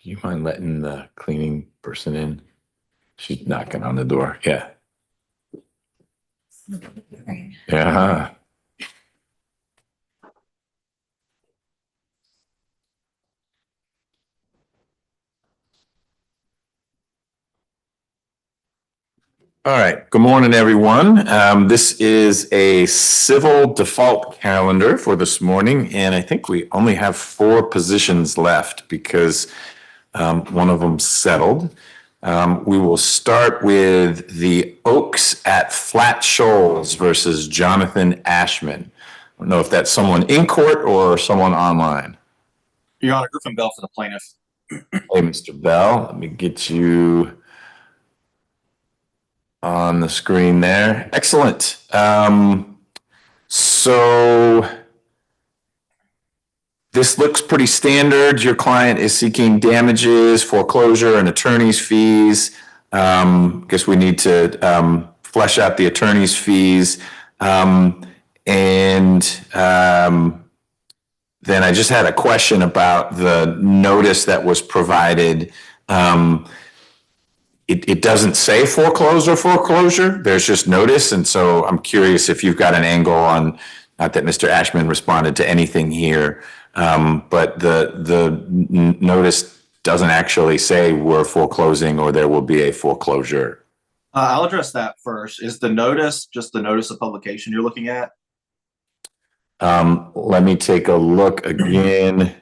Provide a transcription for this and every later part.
Do you mind letting the cleaning person in? She's knocking on the door. Yeah. Yeah. All right. Good morning, everyone. This is a civil default calendar for this morning, and I think we only have 4 positions left because one of them settled. We will start with the Oaks at Flat Shoals versus Jonathan Ashman. I don't know if that's someone in court or someone online. Your Honor, Griffin Bell for the plaintiff. Hey, Mr. Bell, let me get you on the screen there. Excellent. So this looks pretty standard. Your client is seeking damages, foreclosure, and attorney's fees. Guess we need to flesh out the attorney's fees. Then I just had a question about the notice that was provided. It doesn't say foreclosure. There's just notice. And so I'm curious if you've got an angle on, not that Mr. Ashman responded to anything here, but the notice doesn't actually say we're foreclosing or there will be a foreclosure. I'll address that first. Is the notice just the notice of publication you're looking at? Let me take a look again.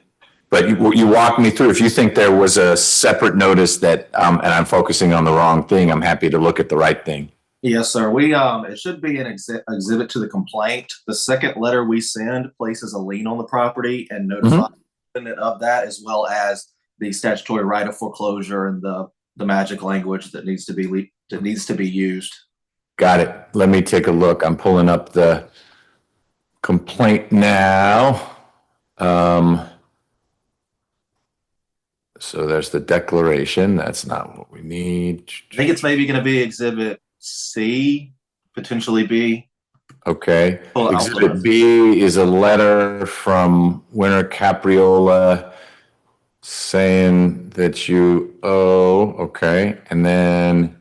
But you walk me through. If you think there was a separate notice that, and I'm focusing on the wrong thing, I'm happy to look at the right thing. Yes, sir. It should be an exhibit to the complaint. The second letter we send places a lien on the property and notifies of that, as well as the statutory right of foreclosure and the magic language that needs to be used. Got it. Let me take a look. I'm pulling up the complaint now. So there's the declaration. That's not what we need. I think it's maybe going to be exhibit C, potentially B. Okay. Exhibit B is a letter from Winter Capriola saying that you owe. Okay. And then,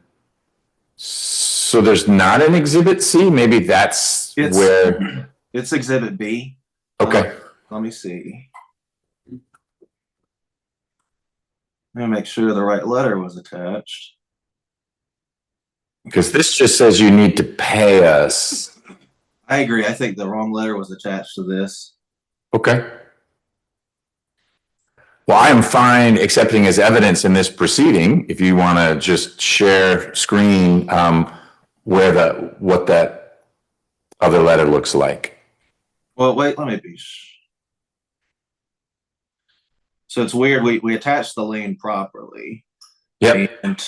so there's not an exhibit C? Maybe that's where. It's exhibit B. Okay. Let me see. Let me make sure the right letter was attached. Because this just says you need to pay us. I agree. I think the wrong letter was attached to this. Okay. Well, I am fine accepting as evidence in this proceeding. If you want to just share screen what that other letter looks like. Well, wait, let me be. So it's weird. We attached the lien properly. Yep. And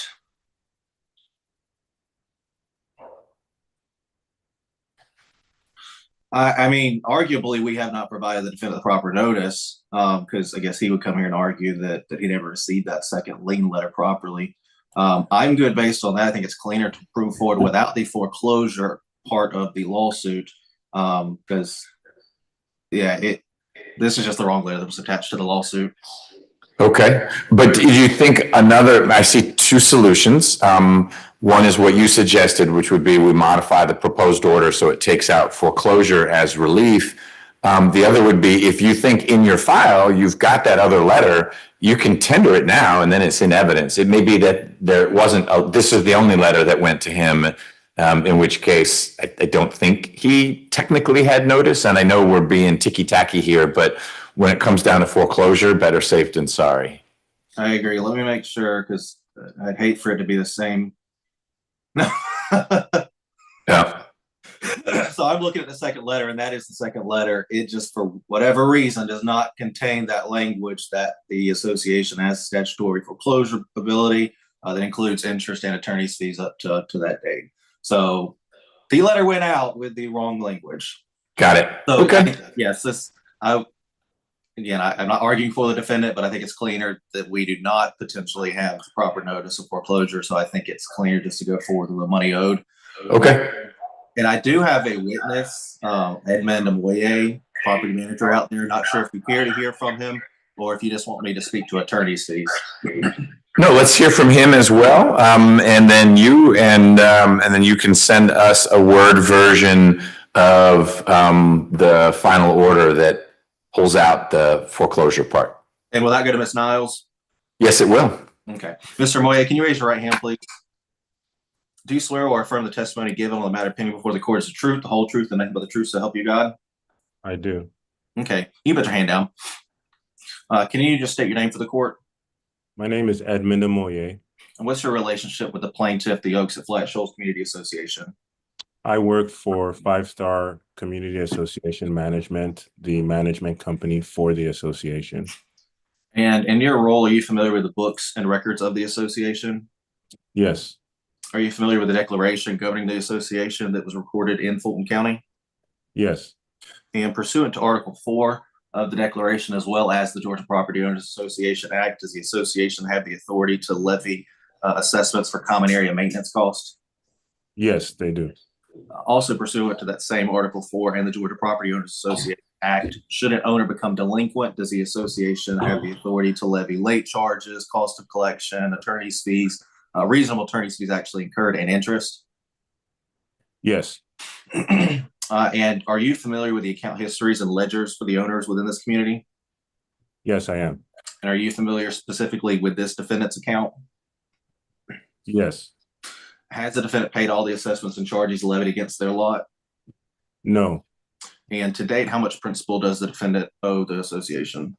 I mean, arguably, we have not provided the defendant the proper notice because I guess he would come here and argue that he never received that second lien letter properly. I'm good based on that. I think it's cleaner to prove forward without the foreclosure part of the lawsuit because, yeah, this is just the wrong letter that was attached to the lawsuit. Okay. But do you think I see 2 solutions. One is what you suggested, which would be we modify the proposed order so it takes out foreclosure as relief. The other would be if you think in your file you've got that other letter, you can tender it now and then it's in evidence. It may be that there wasn't, this is the only letter that went to him, in which case I don't think he technically had notice. And I know we're being ticky-tacky here, but when it comes down to foreclosure, better safe than sorry. I agree. Let me make sure because I'd hate for it to be the same. Yeah. So I'm looking at the second letter, and that is the second letter. It just, for whatever reason, does not contain that language that the association has statutory foreclosure ability that includes interest and attorney's fees up to that date. So the letter went out with the wrong language. Got it. So, okay. Yes, I'm not arguing for the defendant, but I think it's cleaner that we do not potentially have proper notice of foreclosure. So I think it's cleaner just to go forward with the money owed. Okay. And I do have a witness, Edmund Amoye, property manager out there. Not sure if you care to hear from him. or if you just want me to speak to attorney's fees. No, let's hear from him as well. And then you can send us a Word version of the final order that pulls out the foreclosure part. And will that go to Ms. Niles? Yes, it will. Okay. Mr. Moya, can you raise your right hand, please? Do you swear or affirm the testimony given on the matter pending before the court is the truth, the whole truth, and nothing but the truth, so help you God? I do. Okay. You put your hand down. Can you just state your name for the court? My name is Edmund Amoye. And what's your relationship with the plaintiff, the Oaks at Flat Shoals Community Association? I work for Five Star Community Association Management, the management company for the association. And in your role, are you familiar with the books and records of the association? Yes. Are you familiar with the declaration governing the association that was recorded in Fulton County? Yes. And pursuant to Article 4 of the declaration, as well as the Georgia Property Owners Association Act, does the association have the authority to levy assessments for common area maintenance costs? Yes, they do. Also pursuant to that same Article 4 and the Georgia Property Owners Association Act, should an owner become delinquent, does the association have the authority to levy late charges, cost of collection, attorney's fees, reasonable attorney's fees actually incurred, and interest? Yes. And are you familiar with the account histories and ledgers for the owners within this community? Yes, I am. And are you familiar specifically with this defendant's account? Yes. Has the defendant paid all the assessments and charges levied against their lot? No. And to date, how much principal does the defendant owe the association?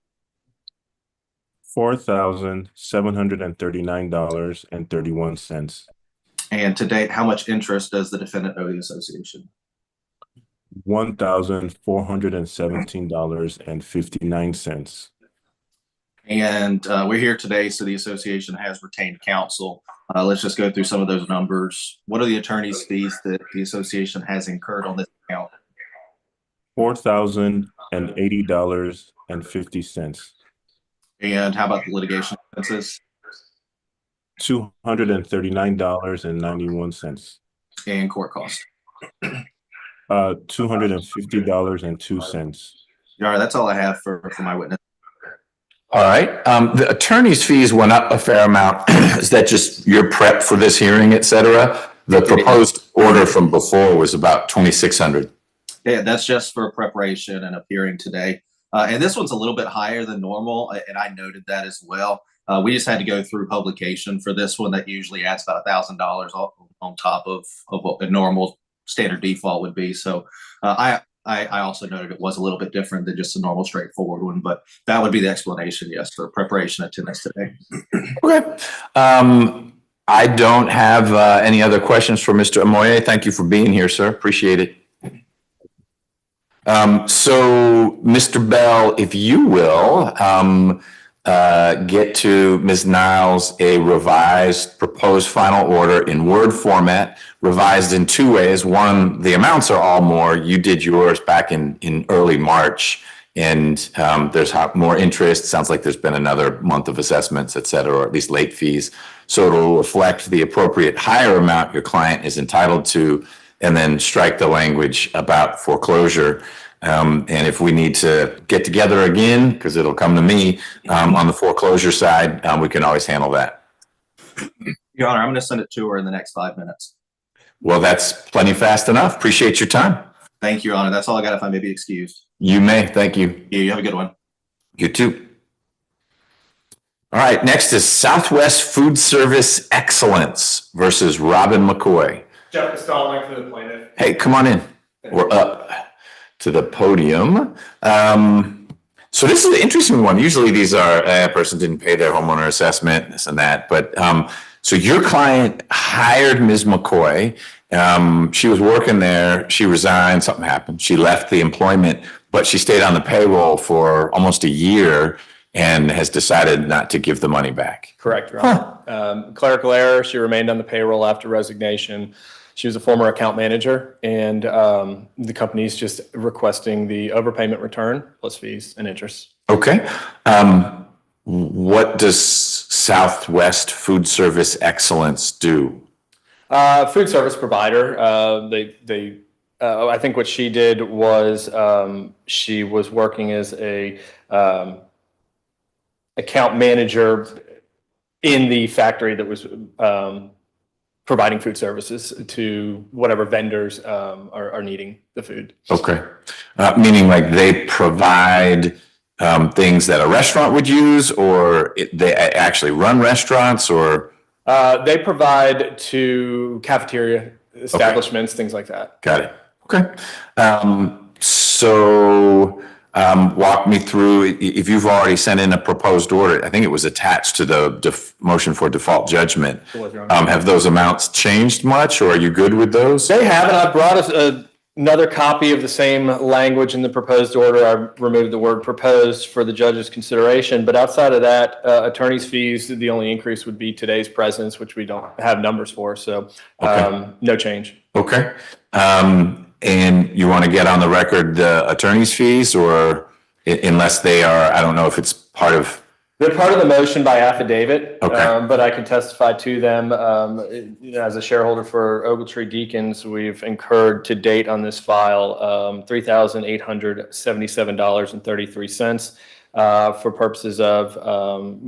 $4,739.31. And to date, how much interest does the defendant owe the association? $1,417.59. And we're here today, so the association has retained counsel. Let's just go through some of those numbers. What are the attorney's fees that the association has incurred on this account? $4,080.50. And how about the litigation expenses? $239.91. And court costs? $250.02. All right, that's all I have for my witness. All right. The attorney's fees went up a fair amount. Is that just your prep for this hearing, et cetera? The proposed order from before was about 2,600. Yeah, that's just for preparation and appearing today. And this one's a little bit higher than normal, and I noted that as well. We just had to go through publication for this one. That usually adds about $1,000 on top of what a normal standard default would be. So I also noted it was a little bit different than just a normal straightforward one, but that would be the explanation, yes, for preparation attendance today. Okay. I don't have any other questions for Mr. Amoye. Thank you for being here, sir. Appreciate it. So, Mr. Bell, if you will, get to Ms. Niles a revised proposed final order in Word format, revised in two ways. One, the amounts are all more. You did yours back in early March, and there's more interest. Sounds like there's been another month of assessments, et cetera, or at least late fees. So it'll reflect the appropriate higher amount your client is entitled to, and then strike the language about foreclosure. And if we need to get together again, because it'll come to me on the foreclosure side, we can always handle that. Your Honor, I'm going to send it to her in the next 5 minutes. Well, that's plenty fast enough. Appreciate your time. Thank you, Your Honor. That's all I got, if I may be excused. You may. Thank you. You have a good one. You too. All right. Next is Southwest Food Service Excellence versus Robin McCoy. Jeff Stalling for the plaintiff. Hey, come on in. We're up to the podium. So this is an interesting one. Usually these are a person didn't pay their homeowner assessment, this and that. But so your client hired Ms. McCoy. She was working there. She resigned. Something happened. She left the employment, but she stayed on the payroll for almost a year and has decided not to give the money back. Correct, Your Honor. Clerical error. She remained on the payroll after resignation. She was a former account manager, and the company's just requesting the overpayment return plus fees and interest. Okay. What does Southwest Food Service Excellence do? Food service provider. I think what she did was she was working as a account manager in the factory that was providing food services to whatever vendors are needing the food. Okay. Meaning like they provide things that a restaurant would use, or they actually run restaurants, or? They provide to cafeteria establishments, things like that. Got it. Okay. Walk me through, if you've already sent in a proposed order, I think it was attached to the motion for default judgment. Have those amounts changed much, or are you good with those? They haven't. I brought us another copy of the same language in the proposed order. I removed the word proposed for the judge's consideration, but outside of that, attorney's fees, the only increase would be today's presence, which we don't have numbers for. So no change. Okay. And you want to get on the record the attorney's fees, or unless they are, I don't know if it's part of. They're part of the motion by affidavit, Okay. But I can testify to them. As a shareholder for Ogletree Deacons, we've incurred to date on this file $3,877.33 for purposes of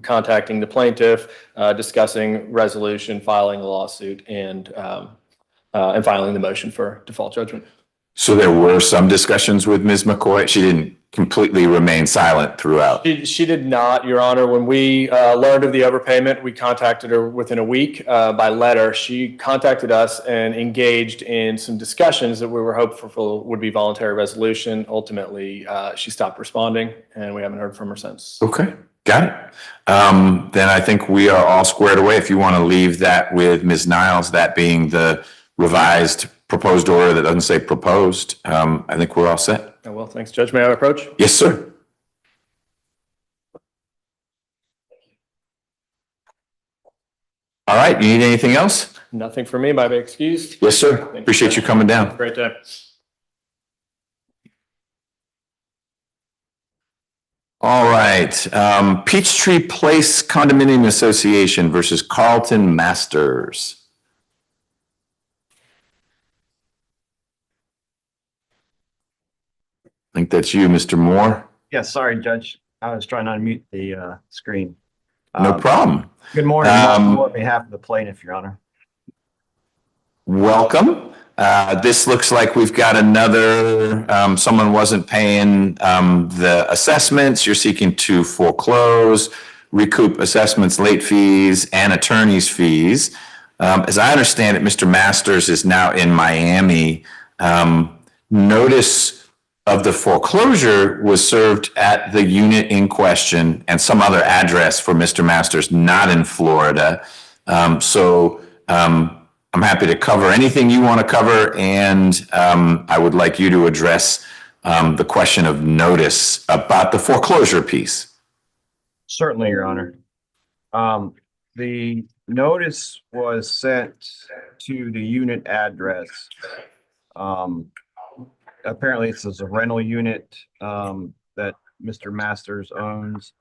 contacting the plaintiff, discussing resolution, filing a lawsuit, and filing the motion for default judgment. So there were some discussions with Ms. McCoy. She didn't completely remain silent throughout. She did not, Your Honor. When we learned of the overpayment, we contacted her within a week by letter. She contacted us and engaged in some discussions that we were hopeful would be voluntary resolution. Ultimately, she stopped responding, and we haven't heard from her since. Okay, got it. Then I think we are all squared away. If you want to leave that with Ms. Niles, that being the revised proposed order that doesn't say proposed, I think we're all set. Oh, well, thanks, Judge. May I approach? Yes, sir. All right, you need anything else? Nothing for me. Might be excused. Yes, sir. Appreciate you coming down. Great day. All right, Peachtree Place Condominium Association versus Carlton Masters. I think that's you, Mr. Moore. Yeah, sorry, Judge. I was trying to unmute the screen. No problem. Good morning. Mark Moore on behalf of the plaintiff, Your Honor. Welcome. This looks like we've got another, someone wasn't paying the assessments. You're seeking to foreclose, recoup assessments, late fees, and attorney's fees. As I understand it, Mr. Masters is now in Miami. Notice of the foreclosure was served at the unit in question and some other address for Mr. Masters, not in Florida. I'm happy to cover anything you want to cover, and I would like you to address the question of notice about the foreclosure piece. Certainly, Your Honor. The notice was sent to the unit address. Apparently, this is a rental unit that Mr. Masters owns.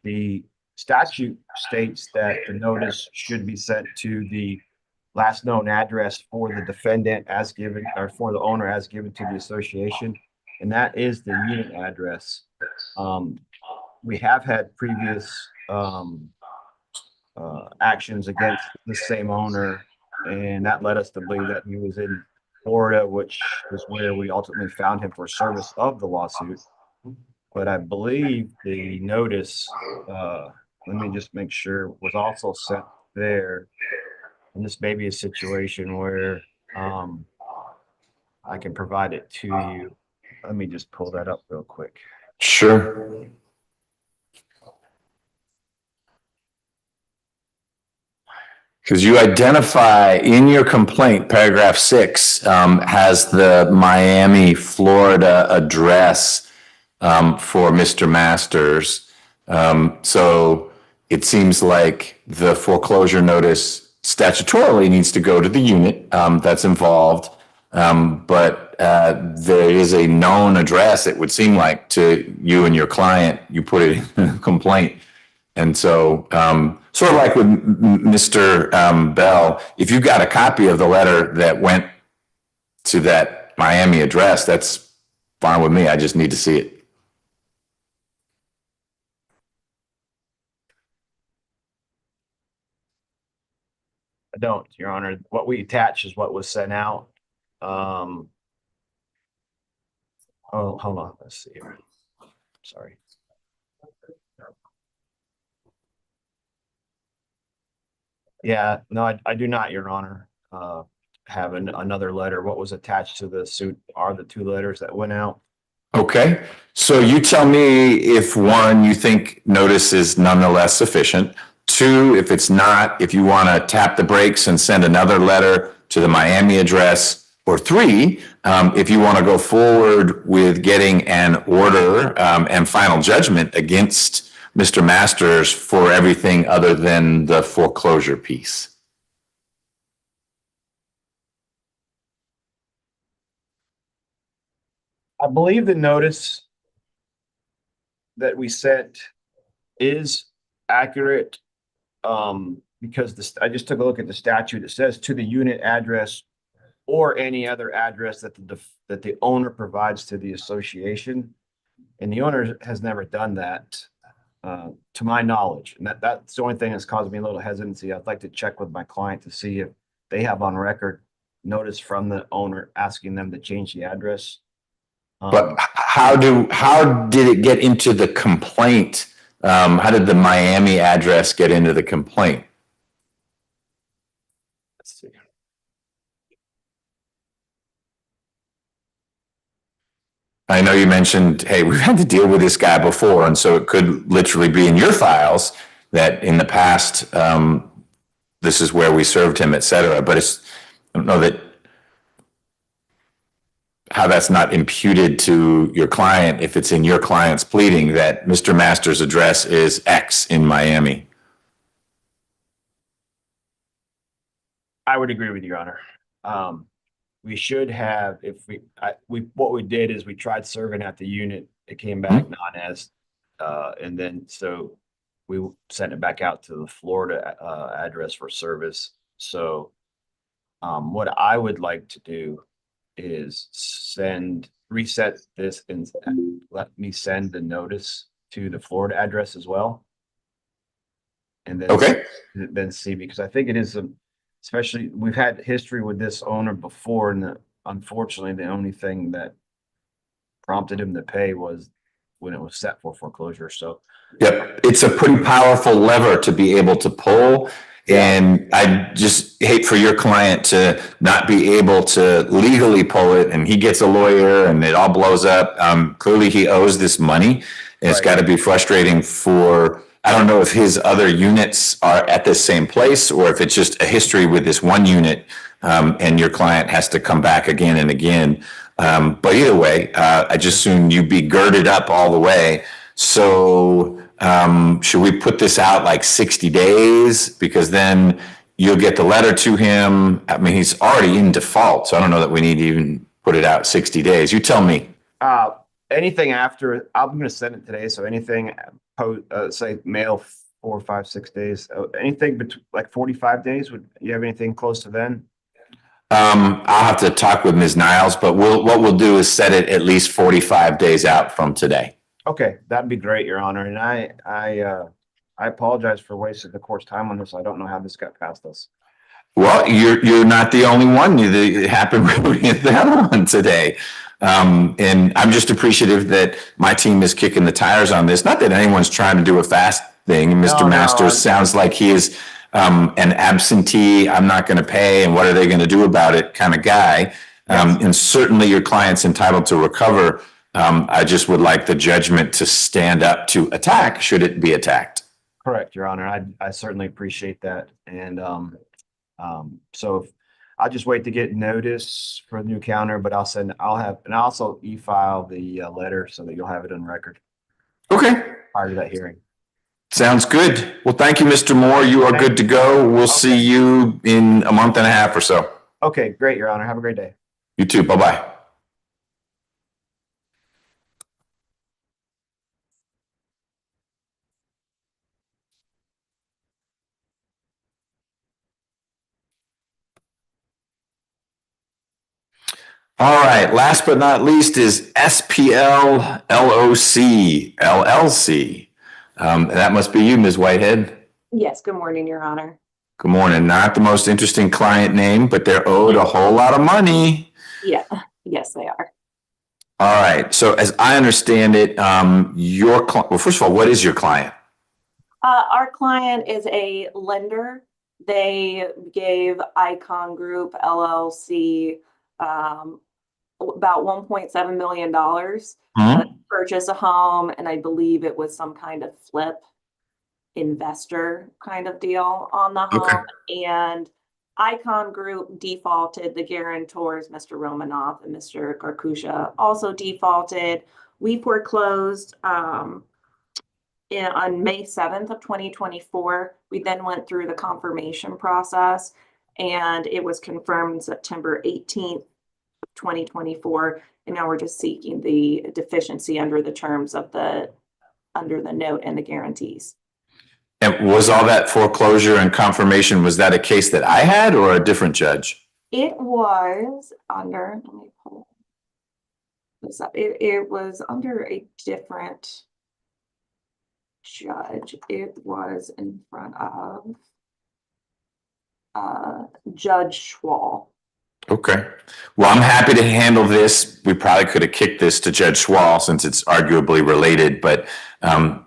The statute states that the notice should be sent to the last known address for the defendant as given, or for the owner as given to the association, and that is the unit address. We have had previous actions against the same owner, and that led us to believe that he was in Florida, which is where we ultimately found him for service of the lawsuit. But I believe the notice, let me just make sure, was also sent there. And this may be a situation where I can provide it to you. Let me just pull that up real quick. Sure. Because you identify in your complaint, paragraph 6 has the Miami, Florida address for Mr. Masters. So it seems like the foreclosure notice statutorily needs to go to the unit that's involved. But there is a known address, it would seem like, to you and your client. You put it in a complaint. And so, sort of like with Mr. Bell, if you got a copy of the letter that went to that Miami address, that's fine with me. I just need to see it. I don't, Your Honor. What we attach is what was sent out. Oh, hold on. Let's see here. Sorry. Yeah, no, I do not, Your Honor, have another letter. What was attached to the suit are the two letters that went out. Okay, so you tell me if one, you think notice is nonetheless sufficient. Two, if it's not, if you want to tap the brakes and send another letter to the Miami address. Or three, if you want to go forward with getting an order and final judgment against Mr. Masters for everything other than the foreclosure piece. I believe the notice that we sent is accurate. Because I just took a look at the statute. It says to the unit address or any other address that the owner provides to the association. And the owner has never done that, to my knowledge. And that's the only thing that's caused me a little hesitancy. I'd like to check with my client to see if they have on record notice from the owner asking them to change the address. But how did it get into the complaint? How did the Miami address get into the complaint? Let's see. I know you mentioned, hey, we've had to deal with this guy before, and so it could literally be in your files that in the past, this is where we served him, et cetera. But I don't know that how that's not imputed to your client if it's in your client's pleading that Mr. Masters' address is X in Miami. I would agree with you, Your Honor. We should have, what we did is we tried serving at the unit. It came back non-as, and then so we sent it back out to the Florida address for service. So what I would like to do is reset this and let me send the notice to the Florida address as well. And then, then see, because I think it is especially we've had history with this owner before, and unfortunately the only thing that prompted him to pay was when it was set for foreclosure. So yep, it's a pretty powerful lever to be able to pull. And I just hate for your client to not be able to legally pull it, and he gets a lawyer and it all blows up. Clearly he owes this money, and it's got to be frustrating for, I don't know if his other units are at the same place or if it's just a history with this one unit, and your client has to come back again and again. But either way, I just assume you be girded up all the way. So should we put this out like 60 days? Because then you'll get the letter to him. I mean, he's already in default, so I don't know that we need to even put it out 60 days. You tell me. Anything after, I'm going to send it today. So anything say mail 4, 5, 6 days, anything between like 45 days. Would you have anything close to then? I'll have to talk with Ms. Niles, but what we'll do is set it at least 45 days out from today. Okay, that'd be great, Your Honor. And I apologize for wasting the court's time on this. I don't know how this got past us. Well, you're not the only one. It happened really at that one today. And I'm just appreciative that my team is kicking the tires on this. Not that anyone's trying to do a fast thing. Mr. Masters sounds like he is an absentee, I'm not going to pay, and what are they going to do about it kind of guy. And certainly your client's entitled to recover. I just would like the judgment to stand up to attack should it be attacked. Correct, Your Honor. I certainly appreciate that. And so I'll just wait to get notice for the new counter, but I'll also e-file the letter so that you'll have it on record. Okay. Prior to that hearing. Sounds good. Well, thank you, Mr. Moore. You are good to go. We'll see you in a month and a half or so. Okay, great, Your Honor. Have a great day. You too. Bye-bye. All right, last but not least is SPL Loc LLC. That must be you, Ms. Whitehead. Yes, good morning, Your Honor. Good morning. Not the most interesting client name, but they're owed a whole lot of money. Yeah, yes, they are. All right. So as I understand it, well, first of all, what is your client? Our client is a lender. They gave Icon Group LLC about $1.7 million to purchase a home, and I believe it was some kind of flip investor kind of deal on the home. Okay. And Icon Group defaulted. The guarantors, Mr. Romanoff and Mr. Garkusha, also defaulted. We foreclosed on May 7th of 2024. We then went through the confirmation process, and it was confirmed September 18th of 2024. And now we're just seeking the deficiency under the terms of the note and the guarantees. And was all that foreclosure and confirmation, was that a case that I had or a different judge? It was under, let me pull this up. It was under a different judge. It was in front of Judge Schwal. Okay. Well, I'm happy to handle this. We probably could have kicked this to Judge Schwal since it's arguably related, but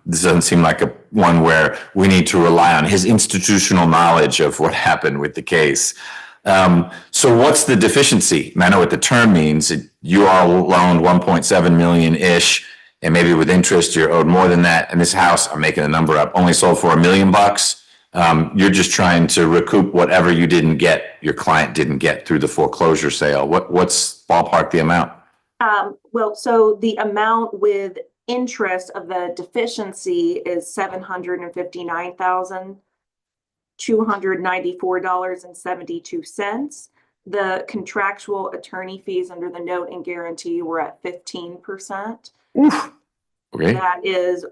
this doesn't seem like one where we need to rely on his institutional knowledge of what happened with the case. So what's the deficiency? I know what the term means. You all loaned 1.7 million-ish, and maybe with interest, you're owed more than that. And this house, I'm making a number up, only sold for $1 million. You're just trying to recoup whatever you didn't get, your client didn't get through the foreclosure sale. What's ballpark the amount? Well, so the amount with interest of the deficiency is $759,294.72. The contractual attorney fees under the note and guarantee were at 15%. Okay. That is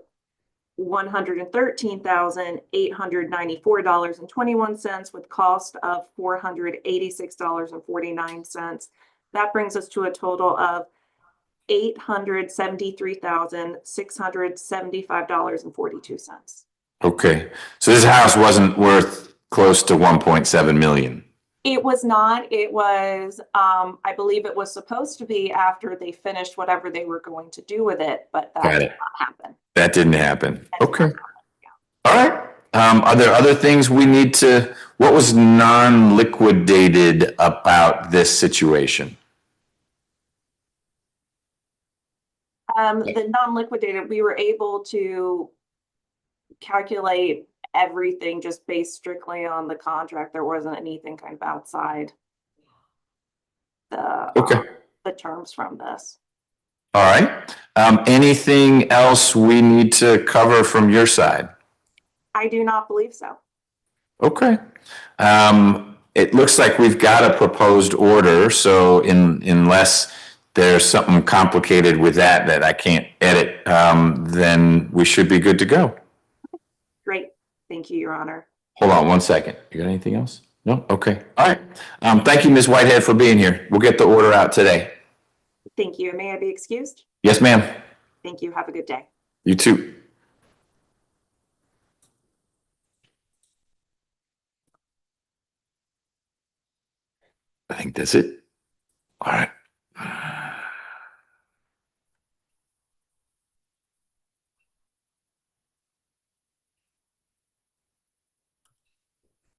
$113,894.21 with cost of $486.49. That brings us to a total of $873,675.42. Okay. So this house wasn't worth close to 1.7 million. It was not. It was, I believe it was supposed to be after they finished whatever they were going to do with it, but that did not happen. That didn't happen. Okay. All right. Are there other things we need to, what was non-liquidated about this situation? The non-liquidated, we were able to calculate everything just based strictly on the contract. There wasn't anything kind of outside the terms from this. All right. Anything else we need to cover from your side? I do not believe so. Okay. It looks like we've got a proposed order. So unless there's something complicated with that I can't edit, then we should be good to go. Great. Thank you, Your Honor. Hold on one second. You got anything else? No? Okay. All right. Thank you, Ms. Whitehead, for being here. We'll get the order out today. Thank you. May I be excused? Yes, ma'am. Thank you. Have a good day. You too. I think that's it. All right.